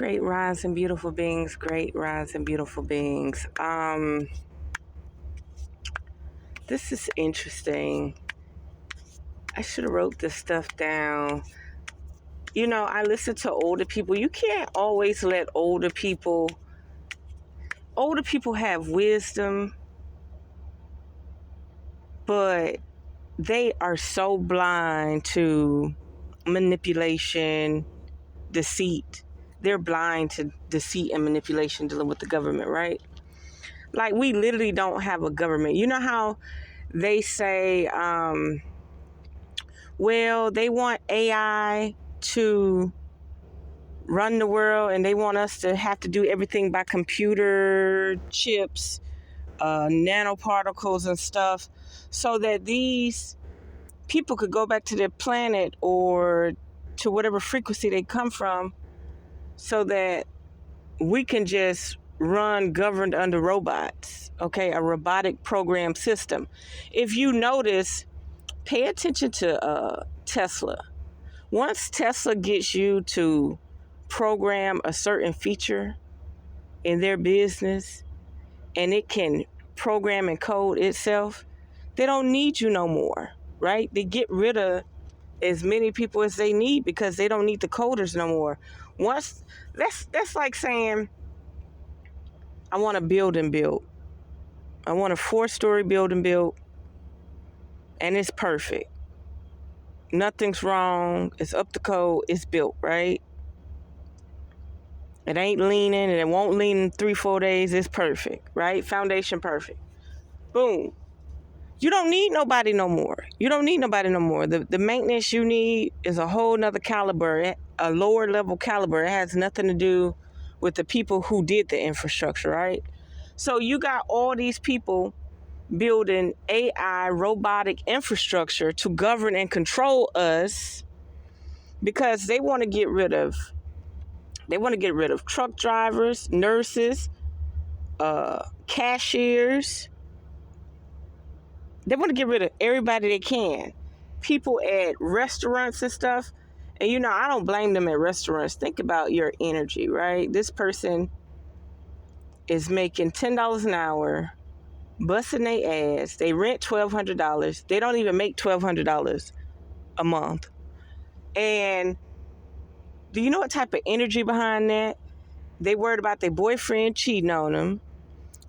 Great rise and beautiful beings, great rise and beautiful beings. This is interesting. I should have wrote this stuff down. You know, I listen to older people. You can't always let older people have wisdom, but they are so blind to manipulation, deceit. They're blind to deceit and manipulation dealing with the government, right? Like, we literally don't have a government. You know how they say, well, they want AI to run the world and they want us to have to do everything by computer chips, nanoparticles and stuff, so that these people could go back to their planet or to whatever frequency they come from, so that we can just run governed under robots, okay? A robotic program system. If you notice, pay attention to Tesla. Once Tesla gets you to program a certain feature in their business and it can program and code itself, they don't need you no more, right? They get rid of as many people as they need because they don't need the coders no more. Once that's like saying, I want a building built. I want a 4-story building built, and it's perfect. Nothing's wrong. It's up to code. It's built, right? It ain't leaning, and it won't lean in 3-4 days. It's perfect, right? Foundation perfect. Boom. You don't need nobody no more. You don't need nobody no more. The maintenance you need is a whole nother caliber, a lower level caliber. It has nothing to do with the people who did the infrastructure, right? So you got all these people building AI robotic infrastructure to govern and control us because they want to get rid of truck drivers, nurses, cashiers. They want to get rid of everybody they can. People at restaurants and stuff. And, you know, I don't blame them at restaurants. Think about your energy, right? This person is making $10 an hour, busting their ass. They rent $1,200. They don't even make $1,200 a month. And do you know what type of energy behind that? They worried about their boyfriend cheating on them.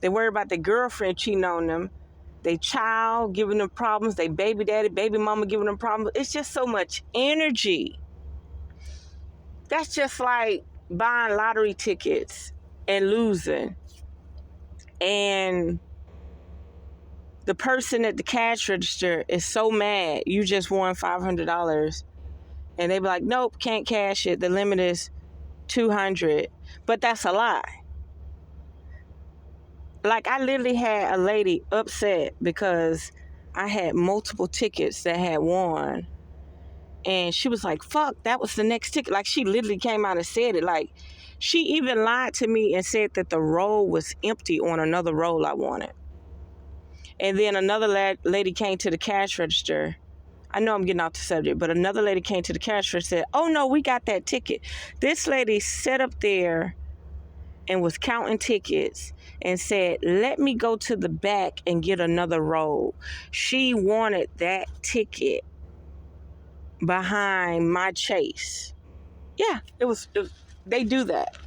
They worried about their girlfriend cheating on them. They child giving them problems. They baby daddy, baby mama giving them problems. It's just so much energy. That's just like buying lottery tickets and losing. And the person at the cash register is so mad you just won $500. And they be like, nope, can't cash it. The limit is $200. But that's a lie. Like, I literally had a lady upset because I had multiple tickets that had won. And she was like, fuck, that was the next ticket. Like, she literally came out and said it. Like, she even lied to me and said that the roll was empty on another roll I wanted. And then another lady came to the cash register. I know I'm getting off the subject, but another lady came to the cash register and said, oh, no, we got that ticket. This lady sat up there and was counting tickets and said, let me go to the back and get another roll. She wanted that ticket behind my chase. Yeah, it was they do that.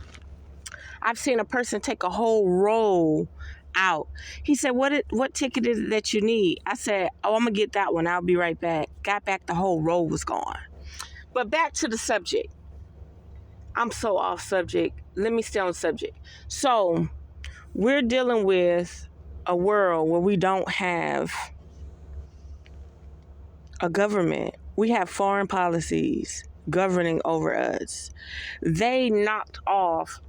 I've seen a person take a whole roll out. He said, what ticket is it that you need? I said, oh, I'm going to get that one. I'll be right back. Got back, the whole roll was gone. But back to the subject. I'm so off subject. Let me stay on subject. So we're dealing with a world where we don't have a government. We have foreign policies governing over us. They knocked off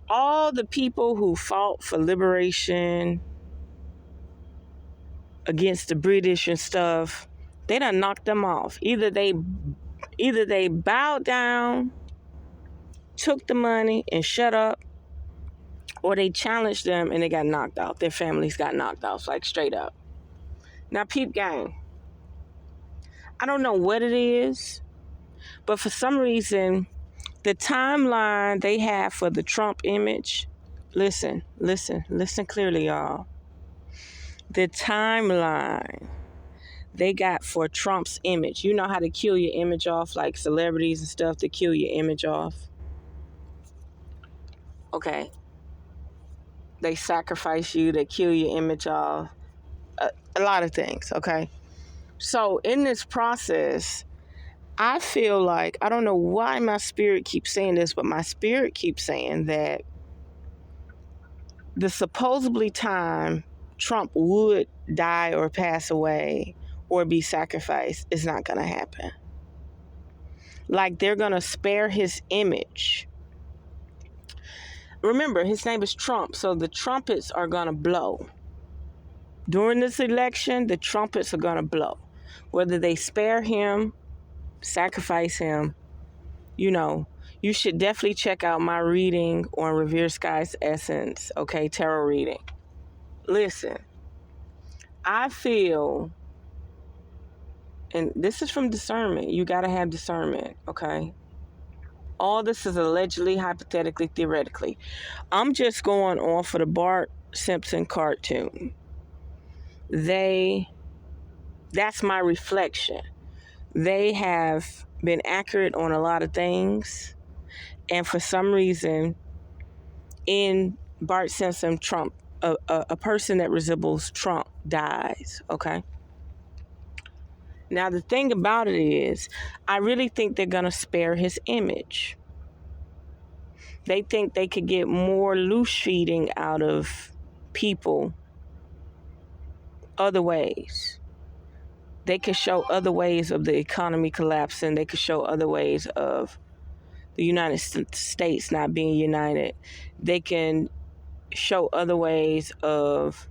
all the people who fought for liberation against the British and stuff. They done knocked them off. Either they bowed down, took the money and shut up, or they challenged them and they got knocked out. Their families got knocked out, like straight up. Now, peep gang, I don't know what it is, but for some reason, The timeline they have for the Trump image, listen clearly, y'all. The timeline they got for Trump's image. You know how to kill your image off, like celebrities and stuff, to kill your image off? Okay. They sacrifice you, they kill your image off. A lot of things, okay? So in this process, I feel like, I don't know why my spirit keeps saying this, but my spirit keeps saying that the supposedly time Trump would die or pass away or be sacrificed is not going to happen. Like, they're going to spare his image. Remember, his name is Trump, so the trumpets are going to blow. During this election, the trumpets are going to blow. Whether they spare him, sacrifice him, you should definitely check out my reading on Revereskye's Essence, okay, tarot reading. Listen, I feel, and this is from discernment. You got to have discernment, okay? All this is allegedly, hypothetically, theoretically. I'm just going off of the Bart Simpson cartoon. That's my reflection. They have been accurate on a lot of things. And for some reason, in Bart Simpson, Trump, a person that resembles Trump dies, okay? Now, the thing about it is, I really think they're going to spare his image. They think they could get more loose feeding out of people other ways. They could show other ways of the economy collapsing. They could show other ways of the United States not being united. They can show other ways of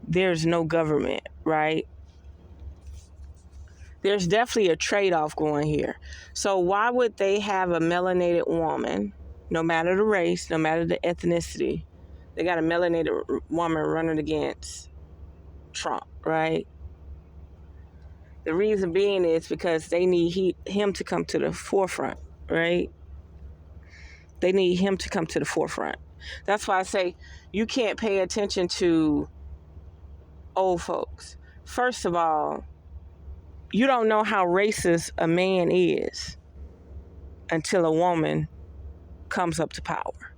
there's no government, right? There's definitely a trade-off going here. So why would they have a melanated woman, no matter the race, no matter the ethnicity? They got a melanated woman running against Trump, right? The reason being is because they need him to come to the forefront, right? They need him to come to the forefront. That's why I say you can't pay attention to old folks. First of all, you don't know how racist a man is until a woman comes up to power.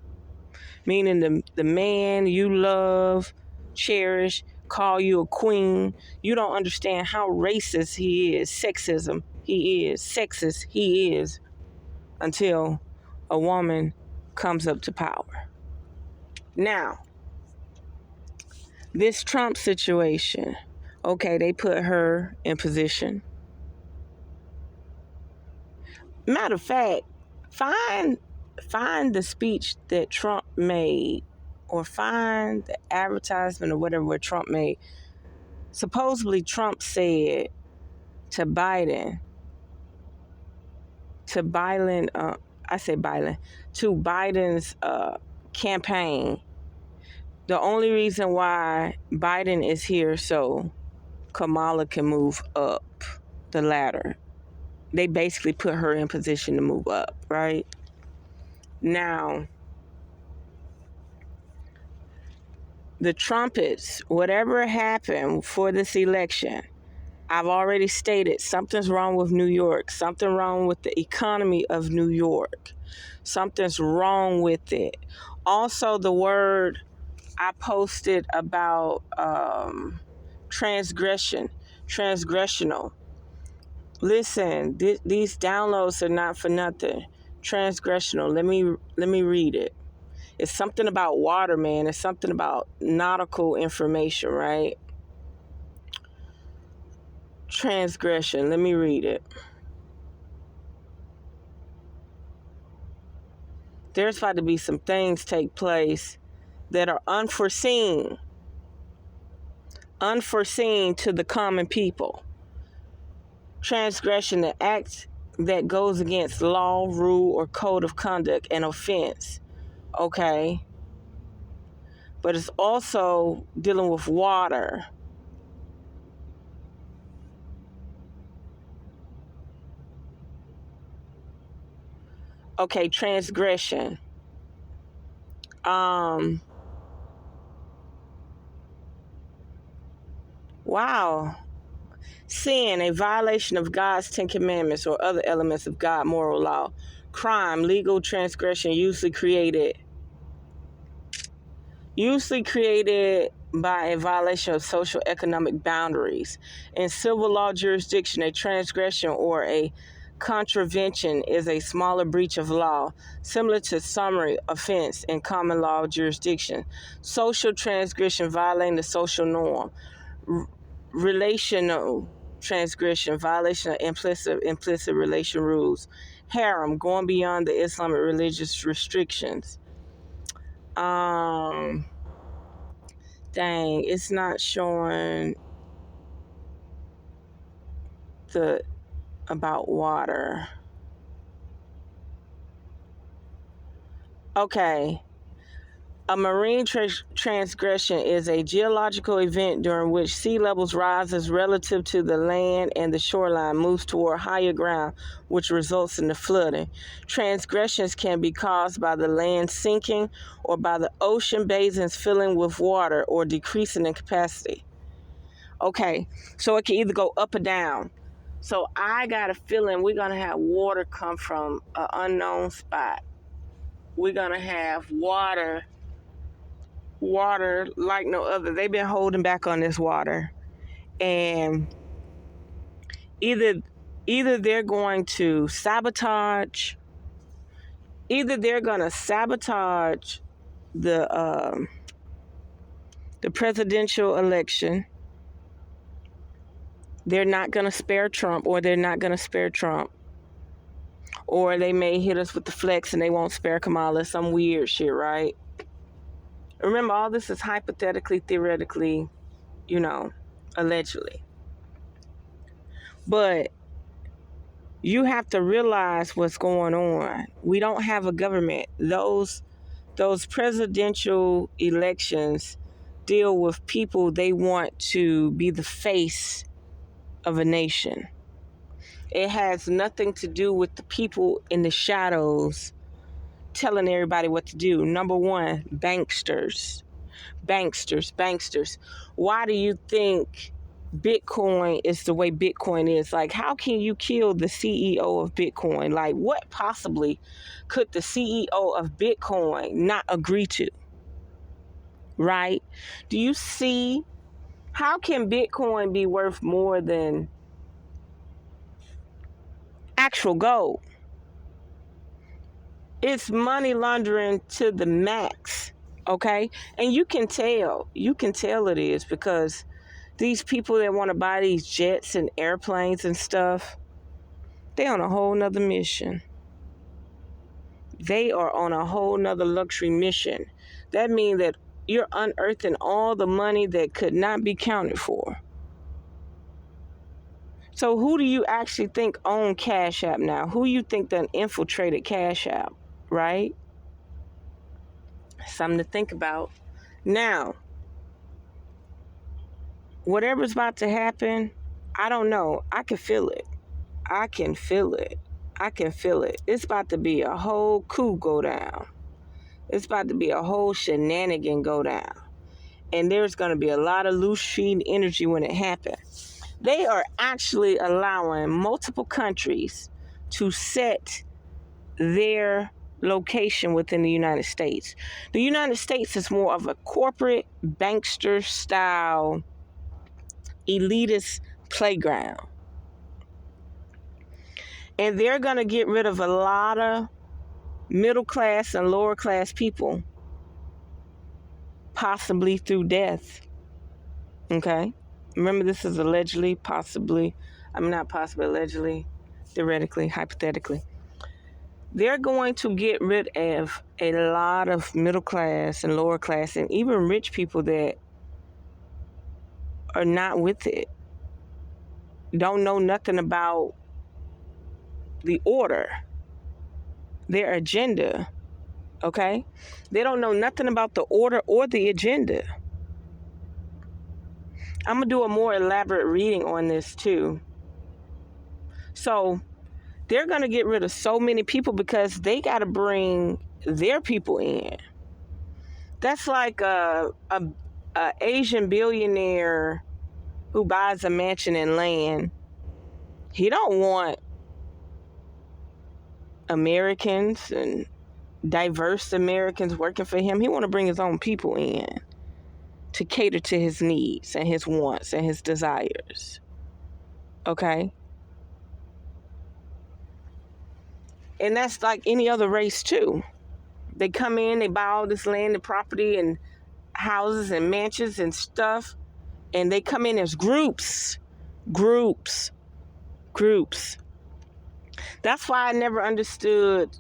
Meaning the man you love, cherish, call you a queen, you don't understand how racist he is, sexist he is, until a woman comes up to power. Now, this Trump situation, okay, they put her in position. Matter of fact, find the speech that Trump made, or find the advertisement or whatever where Trump made. Supposedly Trump said to Biden's campaign, the only reason why Biden is here so Kamala can move up the ladder. They basically put her in position to move up, right? Now, the trumpets, whatever happened for this election, I've already stated something's wrong with New York, something wrong with the economy of New York, something's wrong with it. Also, the word I posted about transgressional. Listen, these downloads are not for nothing. Transgressional. Let me read it. It's something about water, man. It's something about nautical information, right? Transgression. Let me read it. There's about to be some things take place that are unforeseen to the common people. Transgression, the act that goes against law, rule, or code of conduct, an offense. Okay? But it's also dealing with water. Okay, transgression. Wow. Sin, a violation of God's Ten Commandments or other elements of God's moral law. Crime, legal transgression, usually created by a violation of social economic boundaries. In civil law jurisdiction, a transgression or a contravention is a smaller breach of law, similar to summary offense in common law jurisdiction. Social transgression, violating the social norm. Relational transgression, violation of implicit relation rules. Haram, going beyond the Islamic religious restrictions. Dang, it's not showing the about water. Okay. A marine transgression is a geological event during which sea levels rises relative to the land and the shoreline moves toward higher ground, which results in the flooding. Transgressions can be caused by the land sinking or by the ocean basins filling with water or decreasing in capacity. Okay, so it can either go up or down. So I got a feeling we're going to have water come from an unknown spot. We're going to have water like no other. They've been holding back on this water. And either they're going to sabotage, the presidential election. They're not going to spare Trump, or they're not going to spare Trump. Or they may hit us with the flex and they won't spare Kamala. Some weird shit, right? Remember, all this is hypothetically, theoretically, allegedly. But you have to realize what's going on. We don't have a government. Those presidential elections deal with people they want to be the face of a nation. It has nothing to do with the people in the shadows telling everybody what to do. Number one, banksters. Why do you think Bitcoin is the way Bitcoin is? Like, how can you kill the CEO of Bitcoin? Like, what possibly could the CEO of Bitcoin not agree to? Right? Do you see, how can Bitcoin be worth more than actual gold? It's money laundering to the max, okay? And you can tell it is, because these people that want to buy these jets and airplanes and stuff, they're on a whole nother mission. They are on a whole nother luxury mission. That means that you're unearthing all the money that could not be counted for. So who do you actually think own Cashapp now? Who you think done infiltrated Cashapp, right? Something to think about. Now, whatever's about to happen, I don't know. I can feel it. It's about to be a whole coup go down. It's about to be a whole shenanigan go down. And there's going to be a lot of loose feed energy when it happens. They are actually allowing multiple countries to set their location within the United States. The United States is more of a corporate bankster style elitist playground. And they're going to get rid of a lot of middle class and lower class people, possibly through death. Okay? Remember, this is allegedly, allegedly, theoretically, hypothetically. They're going to get rid of a lot of middle class and lower class and even rich people that are not with it. Don't know nothing about the order, their agenda, okay? They don't know nothing about the order or the agenda. I'm going to do a more elaborate reading on this too. So they're going to get rid of so many people because they got to bring their people in. That's like a Asian billionaire who buys a mansion and land. He don't want Americans and diverse Americans working for him. He want to bring his own people in to cater to his needs and his wants and his desires. Okay? And that's like any other race too. They come in, they buy all this land and property and houses and mansions and stuff, and they come in as groups. That's why I never understood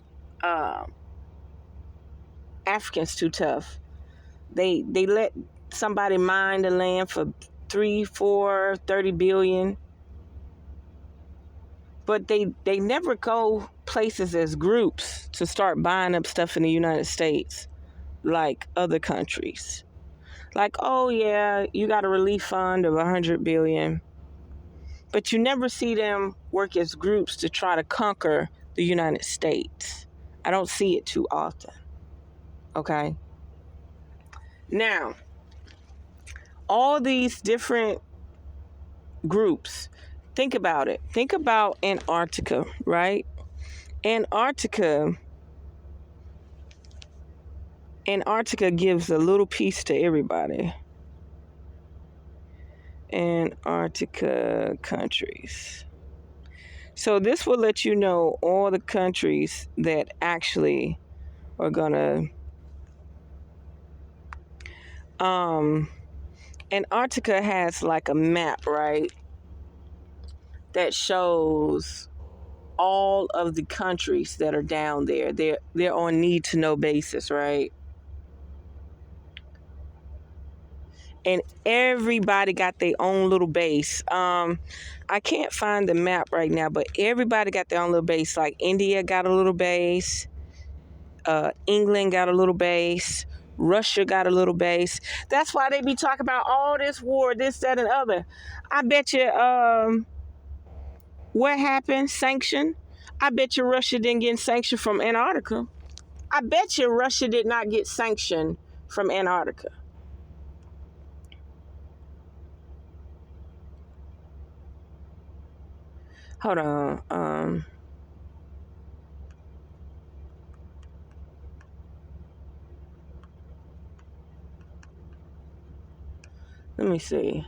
Africans too tough. They let somebody mine the land for 3, 4, 30 billion. But they never go places as groups to start buying up stuff in the United States like other countries. Like, oh yeah, you got a relief fund of 100 billion. But you never see them work as groups to try to conquer the United States. I don't see it too often. Okay? Now, all these different groups, think about it. Think about Antarctica, right? Antarctica gives a little piece to everybody. Antarctica countries. So this will let you know all the countries that actually are gonna Antarctica has like a map, right? That shows all of the countries that are down there. They're on need to know basis, right? And everybody got their own little base. I can't find the map right now, but everybody got their own little base. Like India got a little base. England got a little base. Russia got a little base. That's why they be talking about all this war, this, that, and other. I bet you, what happened? Sanction? I bet you Russia didn't get sanctioned from Antarctica. I bet you Russia did not get sanctioned from Antarctica. Hold on. Let me see.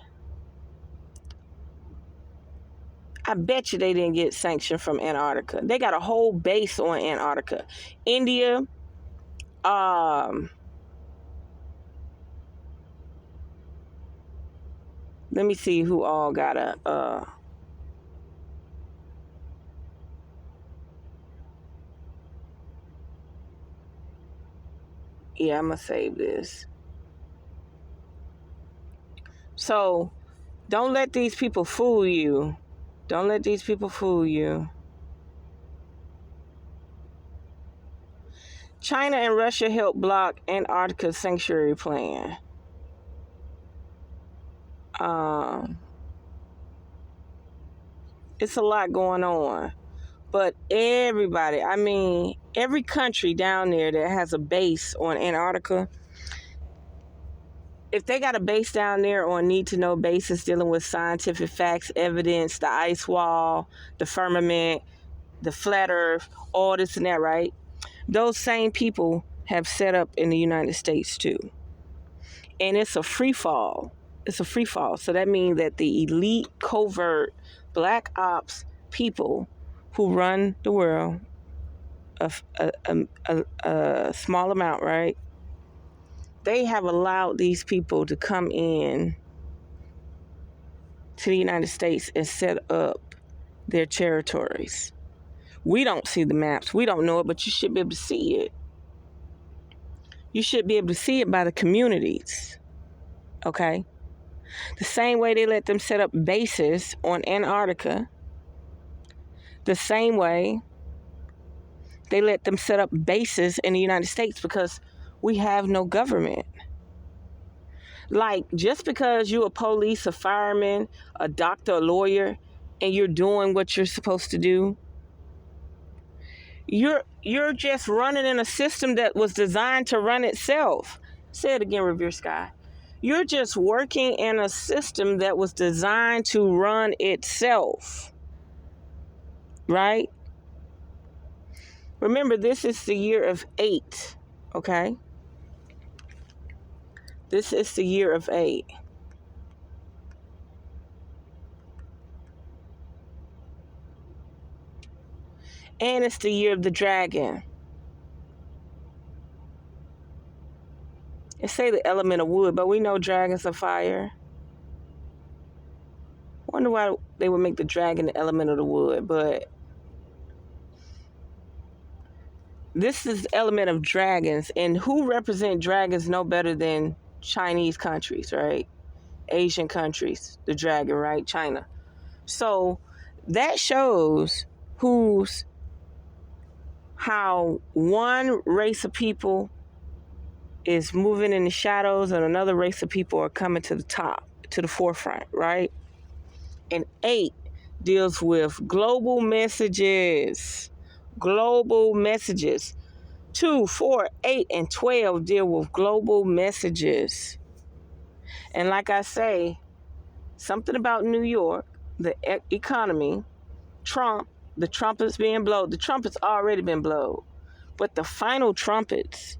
I bet you they didn't get sanctioned from Antarctica. They got a whole base on Antarctica. India, let me see who all got a, yeah, I'm gonna save this. So, don't let these people fool you. Don't let these people fool you. China and Russia helped block Antarctica sanctuary plan. It's a lot going on. But everybody, I mean, every country down there that has a base on Antarctica, if they got a base down there on need-to-know basis dealing with scientific facts, evidence, the ice wall, the firmament, the flat earth, all this and that, right? Those same people have set up in the United States too. And it's a free fall. It's a free fall. So that means that the elite, covert, black ops people who run the world, a small amount, right? They have allowed these people to come in to the United States and set up their territories. We don't see the maps. We don't know it, but you should be able to see it. You should be able to see it by the communities. Okay? The same way they let them set up bases on Antarctica, the same way they let them set up bases in the United States because we have no government. Like, just because you're a police, a fireman, a doctor, a lawyer, and you're doing what you're supposed to do, You're just running in a system that was designed to run itself. Say it again, revereskye. You're just working in a system that was designed to run itself. Right? Remember, this is the year of 8. Okay? This is the year of 8. And it's the year of the dragon. It say the element of wood, but we know dragons are fire. Wonder why they would make the dragon the element of the wood, but this is the element of dragons, and who represent dragons no better than Chinese countries, right? Asian countries, the dragon, right? China. So that shows how one race of people is moving in the shadows and another race of people are coming to the top, to the forefront, right? And 8 deals with global messages. Global messages. 2, 4, 8, and 12 deal with global messages. And like I say, something about New York, the economy, Trump, the trumpets being blown. The trumpets already been blown. But the final trumpets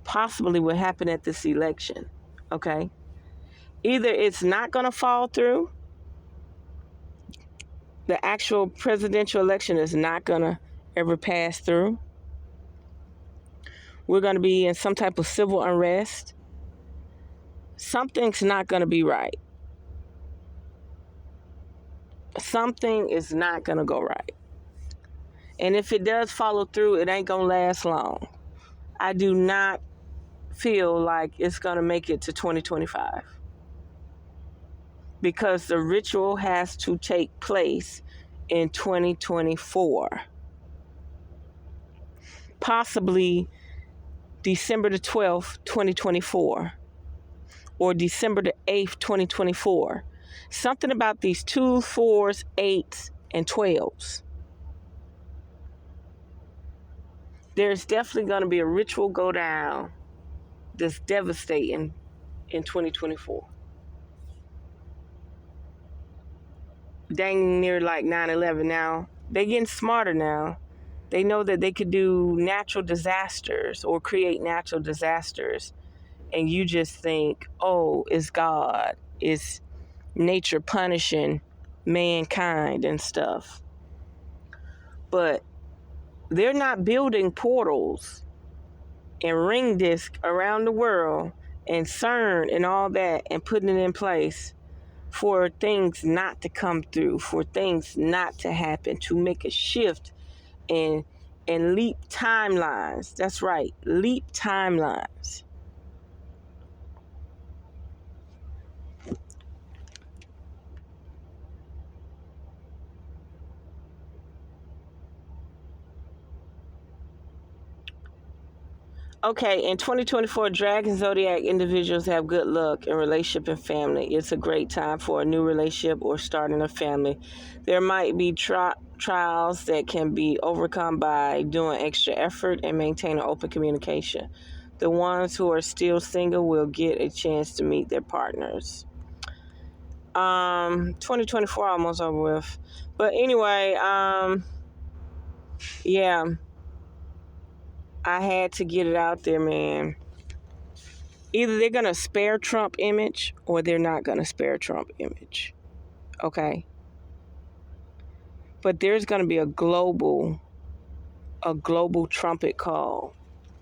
possibly will happen at this election. Okay? Either it's not going to fall through, the actual presidential election is not going to ever pass through. We're going to be in some type of civil unrest. Something's not going to be right. Something is not going to go right. And if it does follow through, it ain't going to last long. I do not feel like it's going to make it to 2025. Because the ritual has to take place in 2024. Possibly December the 12th, 2024. Or December the 8th, 2024. Something about these 2, 4s, 8s, and 12s. There's definitely going to be a ritual go down that's devastating in 2024. Dang near like 9/11 now. They're getting smarter now. They know that they could do natural disasters or create natural disasters. And you just think, oh, it's God. It's nature punishing mankind and stuff. But they're not building portals and ring disc around the world and CERN and all that and putting it in place for things not to come through, for things not to happen, to make a shift and leap timelines. That's right, leap timelines. Okay, in 2024, Dragon Zodiac individuals have good luck in relationship and family. It's a great time for a new relationship or starting a family. There might be trials that can be overcome by doing extra effort and maintaining open communication. The ones who are still single will get a chance to meet their partners. 2024 almost over with. But anyway, yeah. I had to get it out there, man. Either they're going to spare Trump image or they're not going to spare Trump image. Okay? But there's going to be a global trumpet call.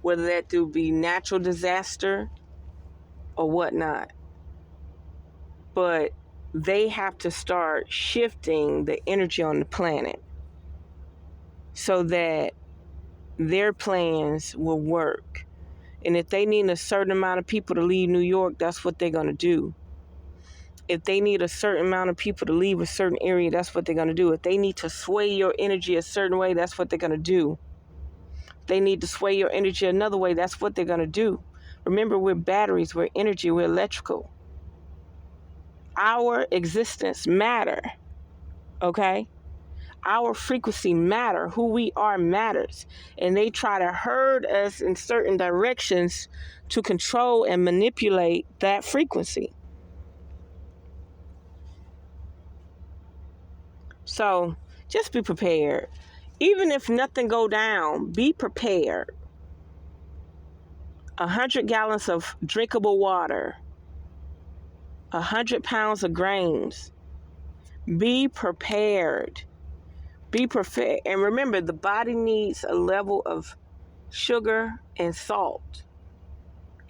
Whether that do be natural disaster or whatnot. But they have to start shifting the energy on the planet so that their plans will work. And if they need a certain amount of people to leave New York, that's what they're going to do. If they need a certain amount of people to leave a certain area, that's what they're going to do. If they need to sway your energy a certain way, that's what they're going to do. If they need to sway your energy another way, that's what they're going to do. Remember, we're batteries, we're energy, we're electrical. Our existence matter, okay? Our frequency matter. Who we are matters. And they try to herd us in certain directions to control and manipulate that frequency. So just be prepared. Even if nothing go down, be prepared. 100 gallons of drinkable water, 100 pounds of grains. Be prepared. Be prepared. And remember, the body needs a level of sugar and salt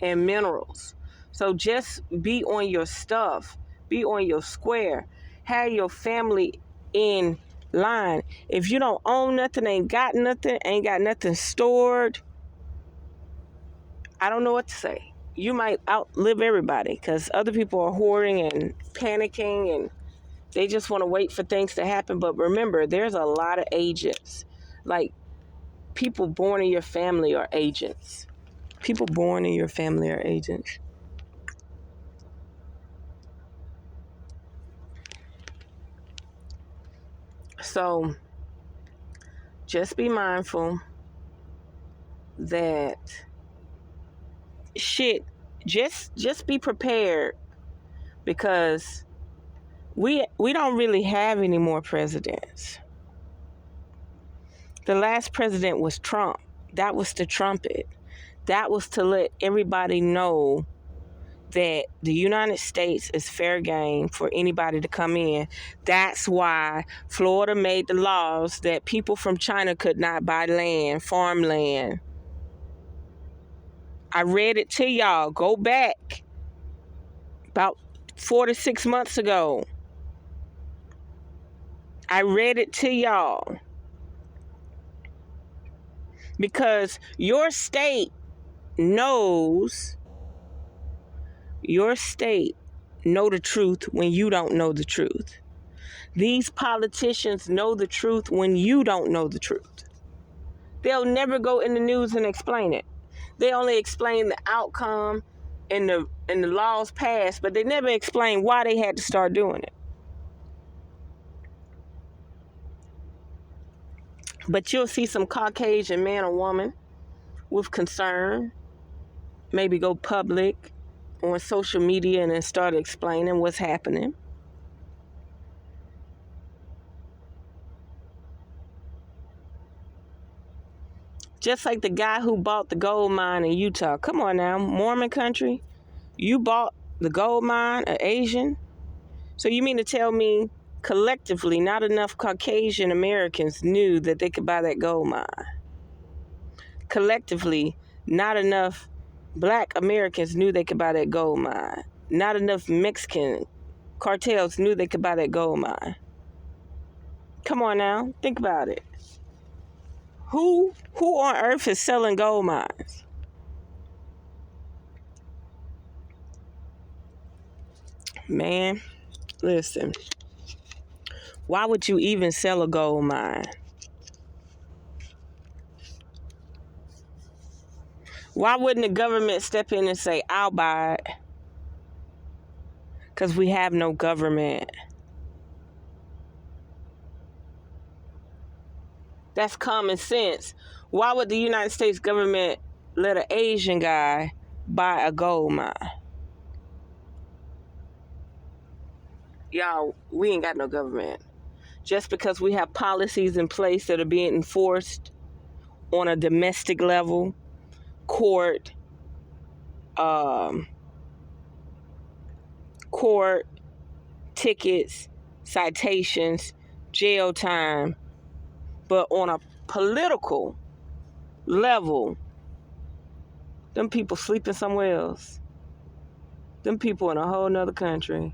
and minerals. So just be on your stuff. Be on your square. Have your family in line. If you don't own nothing, ain't got nothing stored, I don't know what to say. You might outlive everybody because other people are hoarding and panicking and they just want to wait for things to happen. But remember, there's a lot of agents. Like, people born in your family are agents. People born in your family are agents. So just be mindful that just be prepared, because we don't really have any more presidents. The last president was Trump. That was the trumpet. That was to let everybody know that the United States is fair game for anybody to come in. That's why Florida made the laws that people from China could not buy land, farmland. I read it to y'all. Go back about 4 to 6 months ago. I read it to y'all. Because your state knows the truth when you don't know the truth. These politicians know the truth when you don't know the truth. They'll never go in the news and explain it. They only explain the outcome and the laws passed, but they never explain why they had to start doing it. But you'll see some Caucasian man or woman with concern maybe go public on social media and then start explaining what's happening. Just like the guy who bought the gold mine in Utah. Come on now, Mormon country. You bought the gold mine, an Asian? So you mean to tell me collectively not enough Caucasian Americans knew that they could buy that gold mine? Collectively, not enough Black Americans knew they could buy that gold mine. Not enough Mexican cartels knew they could buy that gold mine. Come on now, think about it. Who on earth is selling gold mines? Man, listen. Why would you even sell a gold mine? Why wouldn't the government step in and say, I'll buy it? Because we have no government. That's common sense. Why would the United States government let an Asian guy buy a gold mine? Y'all, we ain't got no government. Just because we have policies in place that are being enforced on a domestic level, court, tickets, citations, jail time, but on a political level, them people sleeping somewhere else. Them people in a whole nother country.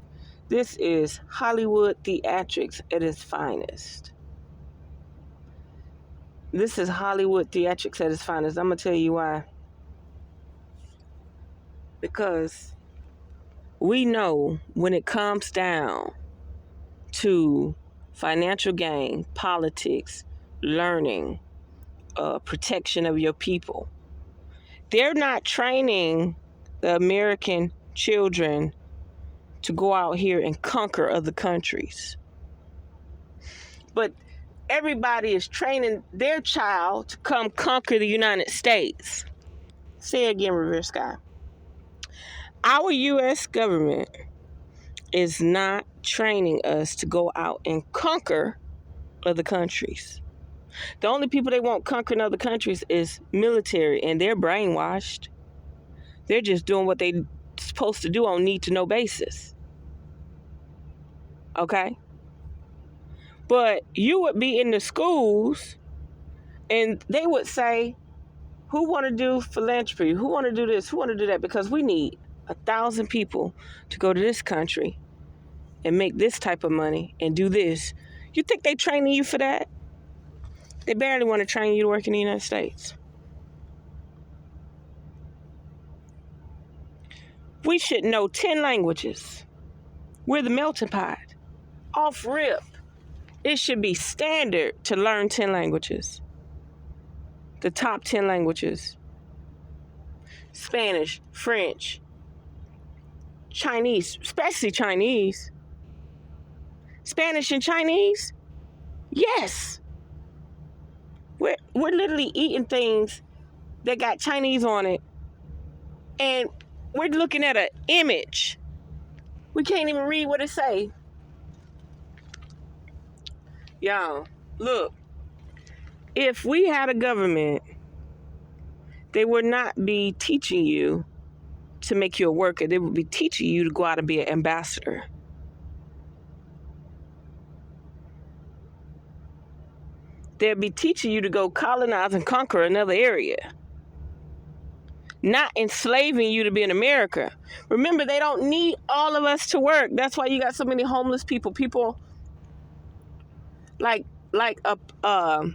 This is Hollywood theatrics at its finest. This is Hollywood theatrics at its finest. I'm going to tell you why. Because we know when it comes down to financial gain, politics, learning, protection of your people, they're not training the American children to go out here and conquer other countries. But everybody is training their child to come conquer the United States. Say again, revereskye. Our U.S. government is not training us to go out and conquer other countries. The only people they want conquering other countries is military, and they're brainwashed. They're just doing what they're supposed to do on need-to-know basis. Okay? But you would be in the schools, and they would say, who want to do philanthropy? Who want to do this? Who want to do that? Because we need 1,000 people to go to this country and make this type of money and do this. You think they training you for that? They barely want to train you to work in the United States. We should know 10 languages. We're the melting pot. Off rip. It should be standard to learn 10 languages. The top 10 languages. Spanish, French, Chinese, especially Chinese. Spanish and Chinese? Yes. We're literally eating things that got Chinese on it. And we're looking at an image. We can't even read what it say. Y'all, look. If we had a government, they would not be teaching you to make you a worker. They would be teaching you to go out and be an ambassador. They'd be teaching you to go colonize and conquer another area. Not enslaving you to be in America. Remember, they don't need all of us to work. That's why you got so many homeless people. People like the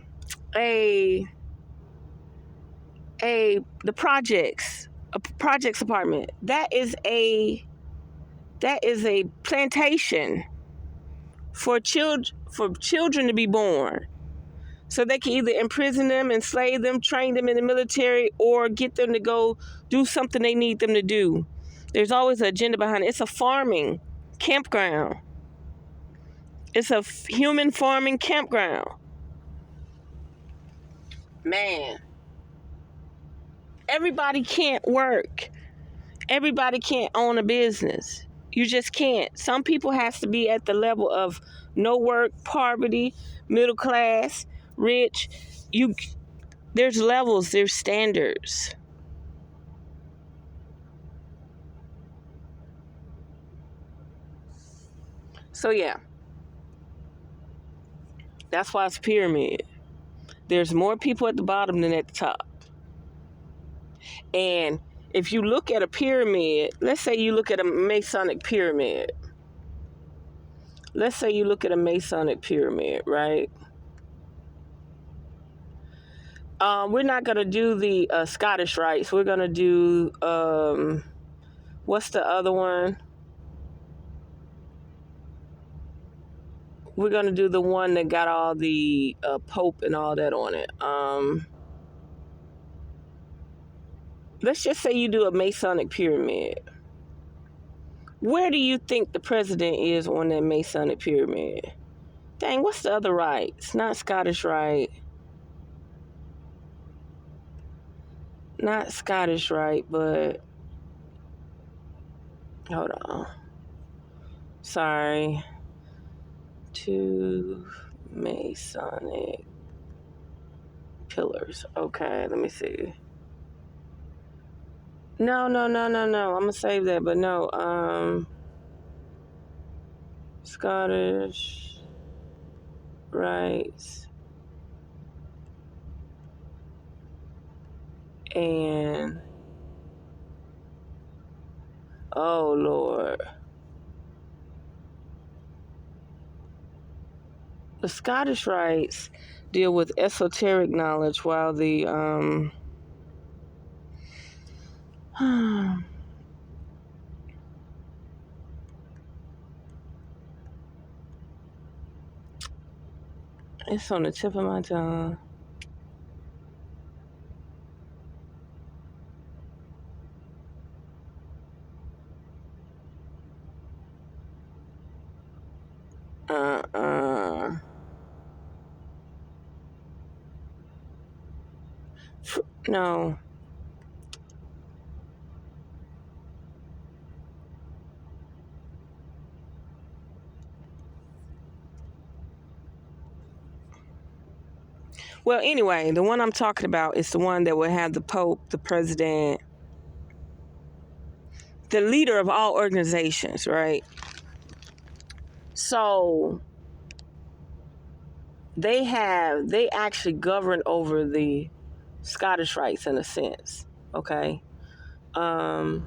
projects, a projects apartment. That is a plantation for children to be born. So they can either imprison them, enslave them, train them in the military, or get them to go do something they need them to do. There's always an agenda behind it. It's a farming campground. It's a human farming campground. Man, everybody can't work. Everybody can't own a business. You just can't. Some people has to be at the level of no work, poverty, middle class, rich. There's levels, there's standards. So yeah, that's why it's a pyramid. There's more people at the bottom than at the top. And if you look at a pyramid, let's say you look at a Masonic pyramid. Let's say you look at a Masonic pyramid, right? We're not going to do the Scottish rites. We're going to do, what's the other one? We're going to do the one that got all the Pope and all that on it. Let's just say you do a Masonic pyramid. Where do you think the president is on that Masonic pyramid? Dang, what's the other rite? It's not Scottish rite. Not Scottish rite, but... Hold on. Sorry. 2 Masonic pillars. Okay, let me see. No. I'm gonna save that, but no. Scottish rites and oh Lord. The Scottish rites deal with esoteric knowledge, while the it's on the tip of my tongue. No. Well, anyway, the one I'm talking about is the one that will have the Pope, the president, the leader of all organizations, right? So they actually govern over the Scottish rites in a sense, okay? Um,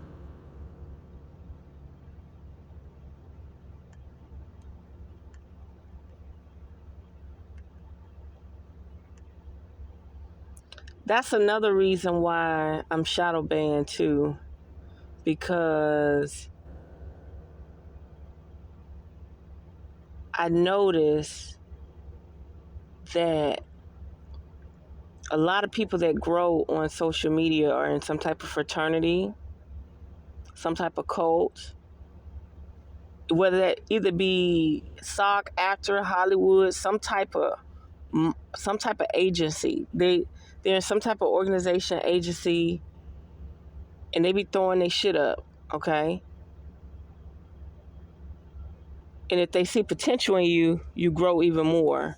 that's another reason why I'm shadow banned too, because I notice that a lot of people that grow on social media are in some type of fraternity, some type of cult, whether that either be SOC, actor, Hollywood, some type of agency. They're in some type of organization, agency, and they be throwing their shit up, okay? And if they see potential in you, you grow even more.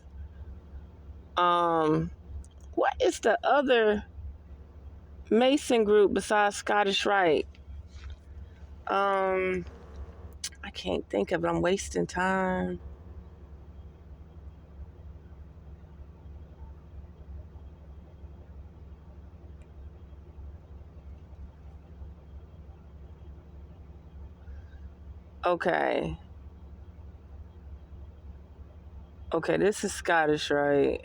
What is the other Mason group besides Scottish Rite? I can't think of it. I'm wasting time. Okay. Okay, this is Scottish, right?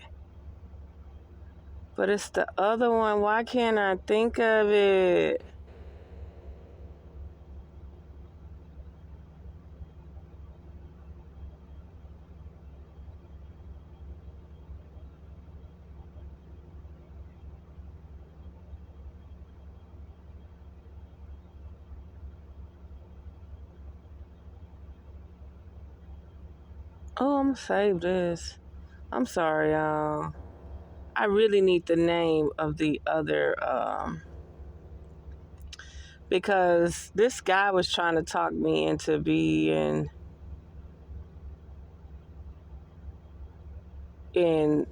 But it's the other one. Why can't I think of it? Oh, I'm gonna save this. I'm sorry, y'all. I really need the name of the other, because this guy was trying to talk me into being in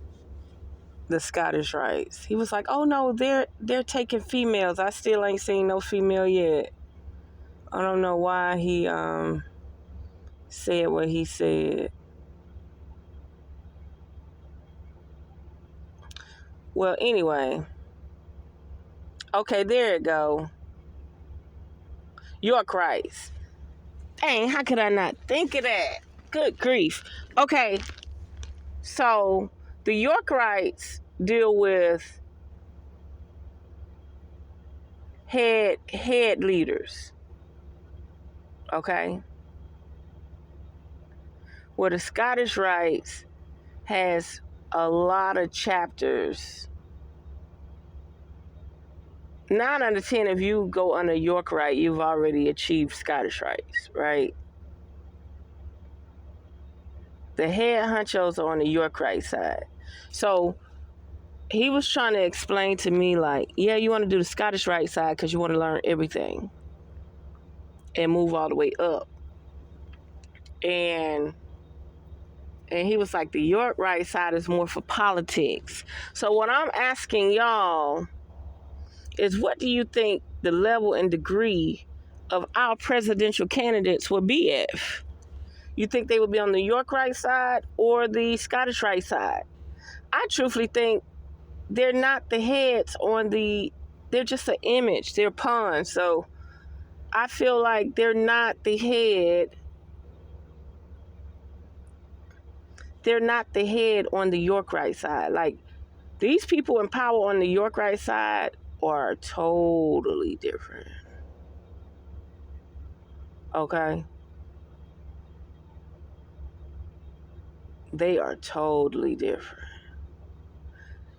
the Scottish rites. He was like, "Oh no, they're taking females. I still ain't seen no female yet." I don't know why he said what he said. Well, anyway, okay, there it go. York rights. Dang, how could I not think of that? Good grief. Okay, so the York rights deal with head leaders. Okay. Well, the Scottish rites has a lot of chapters. 9 out of 10, if you go under York Rite, you've already achieved Scottish rites, right? The head honchos are on the York Rite side. So he was trying to explain to me, like, yeah, you want to do the Scottish Rite side because you want to learn everything and move all the way up. And he was like, the York Rite side is more for politics. So what I'm asking y'all is, what do you think the level and degree of our presidential candidates will be at? You think they would be on the York Rite side or the Scottish Rite side? I truthfully think they're not the heads they're just an image. They're pawns. So I feel like they're not the head. They're not the head on the York Rite side. Like, these people in power on the York Rite side are totally different. Okay? They are totally different.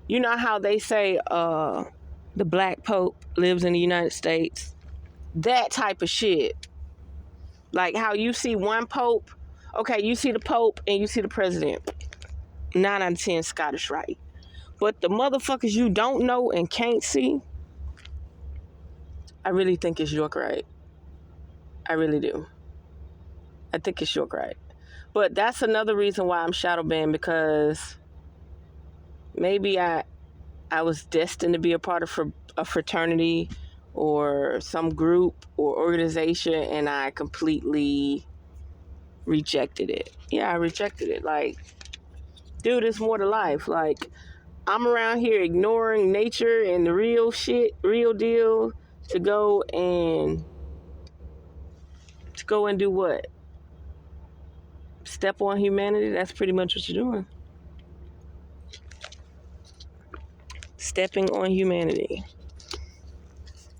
You know how they say the black pope lives in the United States? That type of shit. Like how you see one pope, okay, you see the pope and you see the president. 9 out of 10 Scottish Rite. But the motherfuckers you don't know and can't see, I really think it's your right. I really do. I think it's your right. But that's another reason why I'm shadow banned, because maybe I was destined to be a part of a fraternity or some group or organization, and I completely rejected it. Yeah, I rejected it. Like, dude, it's more to life. Like, I'm around here ignoring nature and the real shit, real deal, to go and do what? Step on humanity? That's pretty much what you're doing. Stepping on humanity.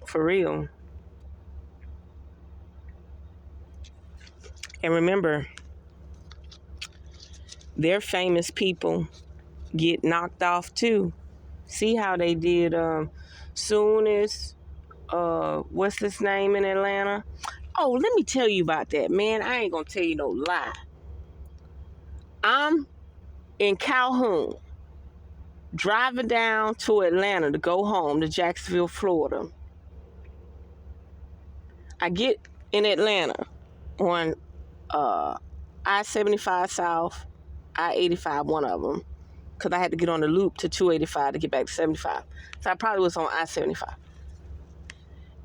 For real. And remember, their famous people get knocked off too. See how they did soon as what's his name in Atlanta? Oh, let me tell you about that, man. I ain't gonna tell you no lie. I'm in Calhoun, driving down to Atlanta to go home to Jacksonville, Florida. I get in Atlanta on I-75 South, I-85, one of them, because I had to get on the loop to 285 to get back to 75. So I probably was on I-75.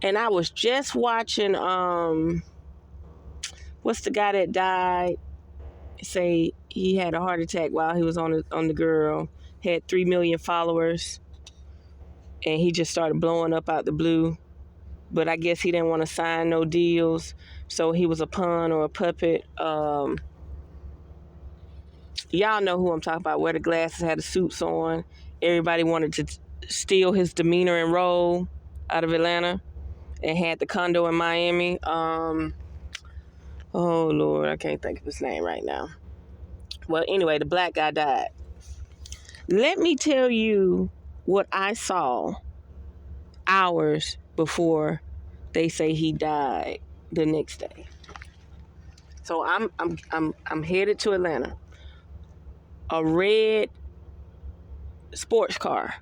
And I was just watching, what's the guy that died? Say he had a heart attack while he was on the girl, had 3 million followers, and he just started blowing up out the blue. But I guess he didn't want to sign no deals, so he was a pawn or a puppet. Y'all know who I'm talking about, wear the glasses, had the suits on. Everybody wanted to steal his demeanor and role out of Atlanta, and had the condo in Miami. Oh, Lord, I can't think of his name right now. Well, anyway, the black guy died. Let me tell you what I saw hours before they say he died the next day. So I'm headed to Atlanta. A red sports car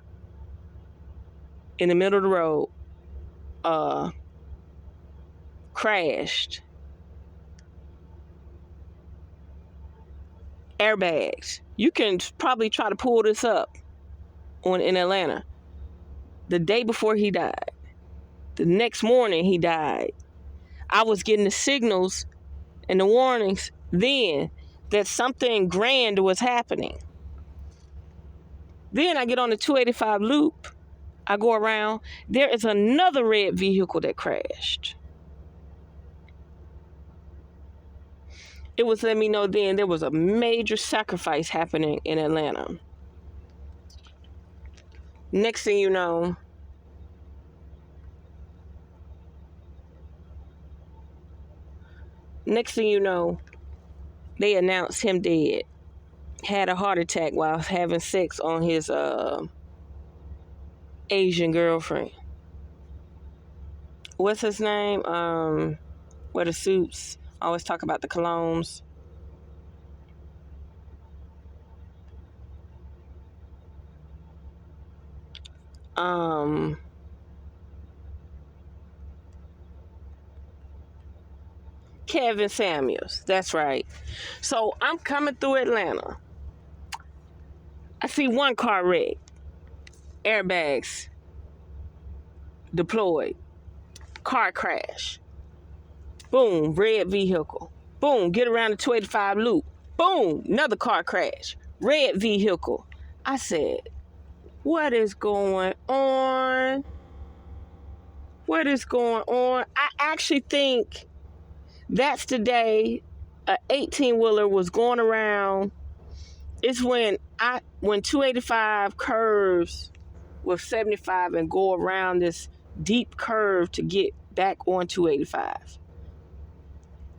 in the middle of the road crashed. Airbags. You can probably try to pull this up in Atlanta. The day before he died. The next morning he died. I was getting the signals and the warnings then that something grand was happening. Then I get on the 285 loop. I go around. There is another red vehicle that crashed. It was letting me know then there was a major sacrifice happening in Atlanta. Next thing you know, they announced him dead. Had a heart attack while having sex on his Asian girlfriend. What's his name? Wear the suits. Always talk about the colognes. Kevin Samuels. That's right. So I'm coming through Atlanta. I see one car wreck. Airbags deployed. Car crash. Boom, red vehicle. Boom, get around the 285 loop. Boom, another car crash. Red vehicle. I said, what is going on? What is going on? I actually think that's the day an 18-wheeler was going around. It's when 285 curves with 75 and go around this deep curve to get back on 285.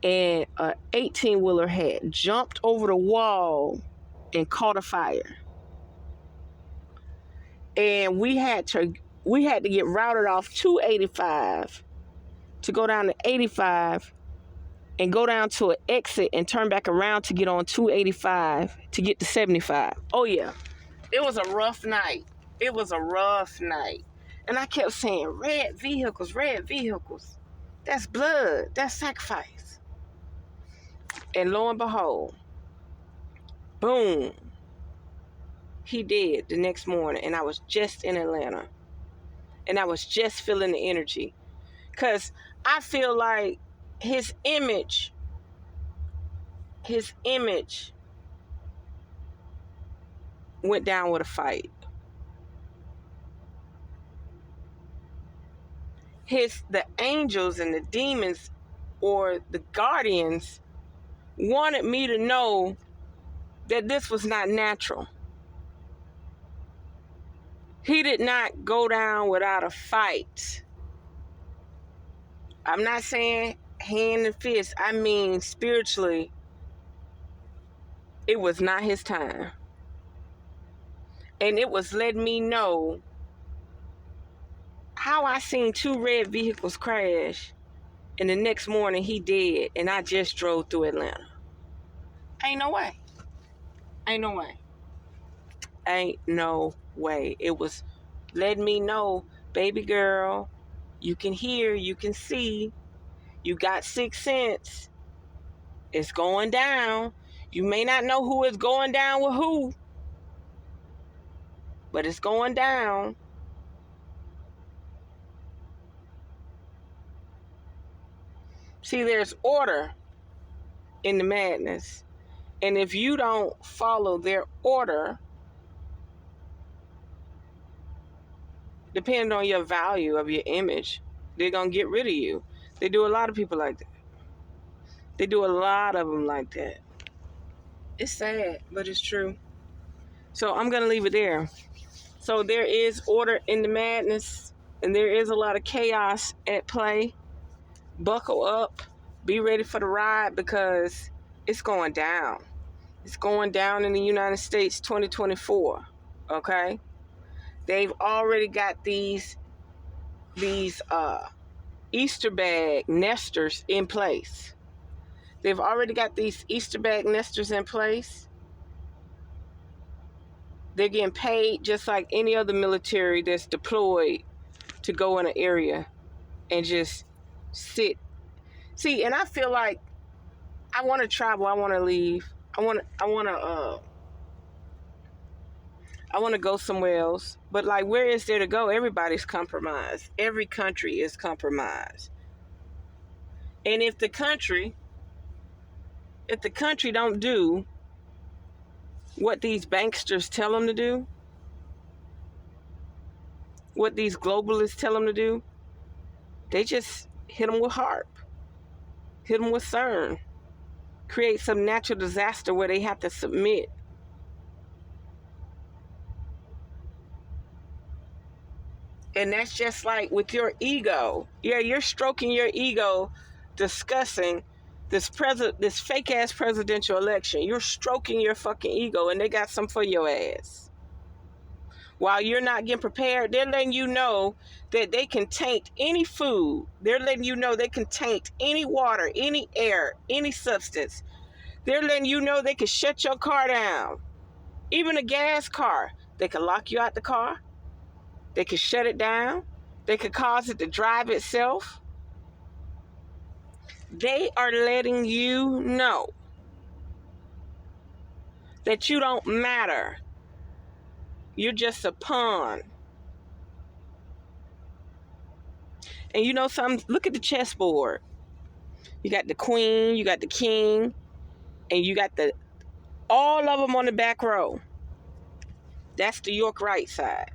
And an 18-wheeler had jumped over the wall and caught a fire. And we had to get routed off 285 to go down to 85 and go down to an exit and turn back around to get on 285 to get to 75. Oh, yeah. It was a rough night. It was a rough night. And I kept saying, red vehicles, red vehicles. That's blood. That's sacrifice. And lo and behold, boom, he did the next morning. And I was just in Atlanta. And I was just feeling the energy. Because I feel like his image went down with a fight. The angels and the demons or the guardians wanted me to know that this was not natural. He did not go down without a fight. I'm not saying hand and fist. I mean spiritually, it was not his time. And it was letting me know how I seen 2 red vehicles crash and the next morning he dead and I just drove through Atlanta. Ain't no way. Ain't no way. Ain't no way. It was letting me know, baby girl, you can hear, you can see, you got 6 sense. It's going down. You may not know who is going down with who, but it's going down. See, there's order in the madness. And if you don't follow their order, depending on your value of your image, they're going to get rid of you. They do a lot of people like that. They do a lot of them like that. It's sad, but it's true. So I'm going to leave it there. So there is order in the madness, and there is a lot of chaos at play. Buckle up. Be ready for the ride because it's going down. It's going down in the United States 2024. Okay? They've already got these Easter bag nesters in place. They've already got these Easter bag nesters in place. They're getting paid just like any other military that's deployed to go in an area and just sit. See, and I feel like I want to travel. I want to leave. I want to go somewhere else. But like, where is there to go? Everybody's compromised. Every country is compromised. And if the country don't do what these banksters tell them to do, what these globalists tell them to do, they just hit them with HARP, hit them with CERN, create some natural disaster where they have to submit. And that's just like with your ego. Yeah, you're stroking your ego discussing this fake ass presidential election. You're stroking your fucking ego and they got some for your ass. While you're not getting prepared, they're letting you know that they can taint any food. They're letting you know they can taint any water, any air, any substance. They're letting you know they can shut your car down. Even a gas car. They can lock you out the car. They can shut it down. They could cause it to drive itself. They are letting you know that you don't matter. You're just a pawn. And you know something? Look at the chessboard. You got the queen, you got the king, and you got all of them on the back row. That's the York right side.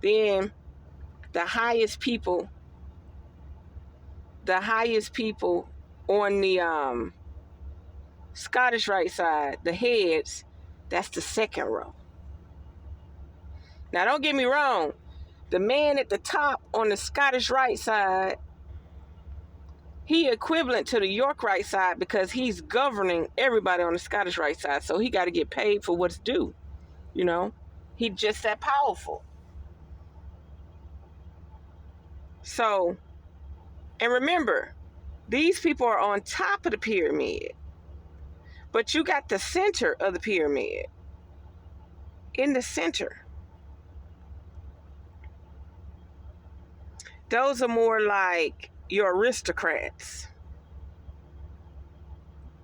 Then the highest people on the Scottish right side, the heads, that's the second row. Now don't get me wrong, the man at the top on the Scottish right side, he equivalent to the York right side because he's governing everybody on the Scottish right side, so he got to get paid for what's due, you know? He just that powerful. So, and remember, these people are on top of the pyramid. But you got the center of the pyramid. in the center. Those are more like your aristocrats.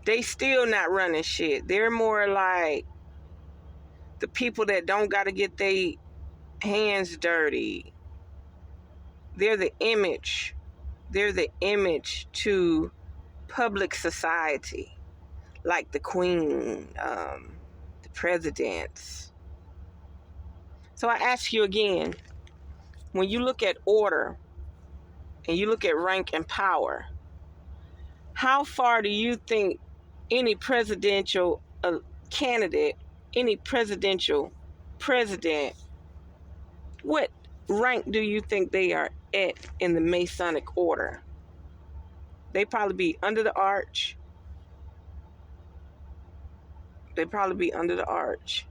They still not running shit. They're more like the people that don't got to get their hands dirty. They're the image. They're the image to public society, like the queen, the presidents. So I ask you again, when you look at order and you look at rank and power, how far do you think any presidential candidate, any presidential president, what rank do you think they are at in the Masonic order? They probably be under the arch. They probably be under the arch,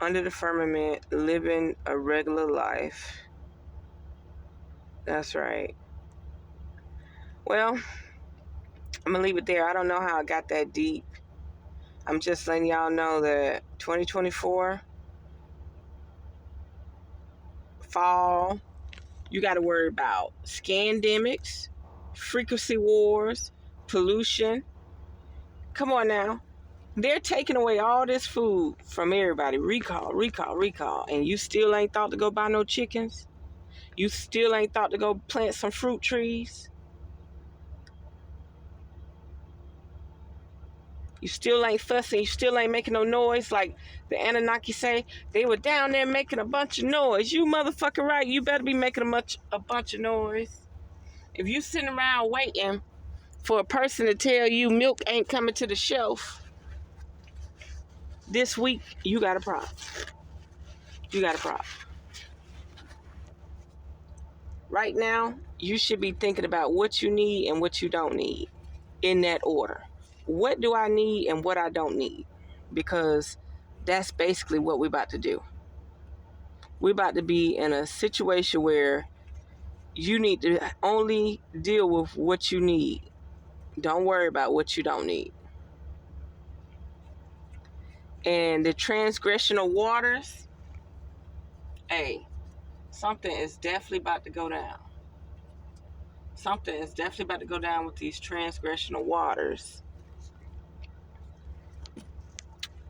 under the firmament, living a regular life. That's right. Well, I'm going to leave it there. I don't know how I got that deep. I'm just letting y'all know that 2024, fall, you got to worry about scandemics, frequency wars, pollution. Come on now. They're taking away all this food from everybody. Recall, recall, recall. And you still ain't thought to go buy no chickens? You still ain't thought to go plant some fruit trees? You still ain't fussing. You still ain't making no noise like the Anunnaki say. They were down there making a bunch of noise. You motherfucking right. You better be making a bunch of noise. If you sitting around waiting for a person to tell you milk ain't coming to the shelf this week, you got a problem. You got a problem. Right now, you should be thinking about what you need and what you don't need in that order. What do I need and what I don't need? Because that's basically what we're about to do. We're about to be in a situation where you need to only deal with what you need. Don't worry about what you don't need. And the transgressional waters, hey, something is definitely about to go down. Something is definitely about to go down with these transgressional waters.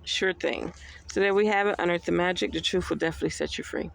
Sure thing. So there we have it. Unearth the magic. The truth will definitely set you free.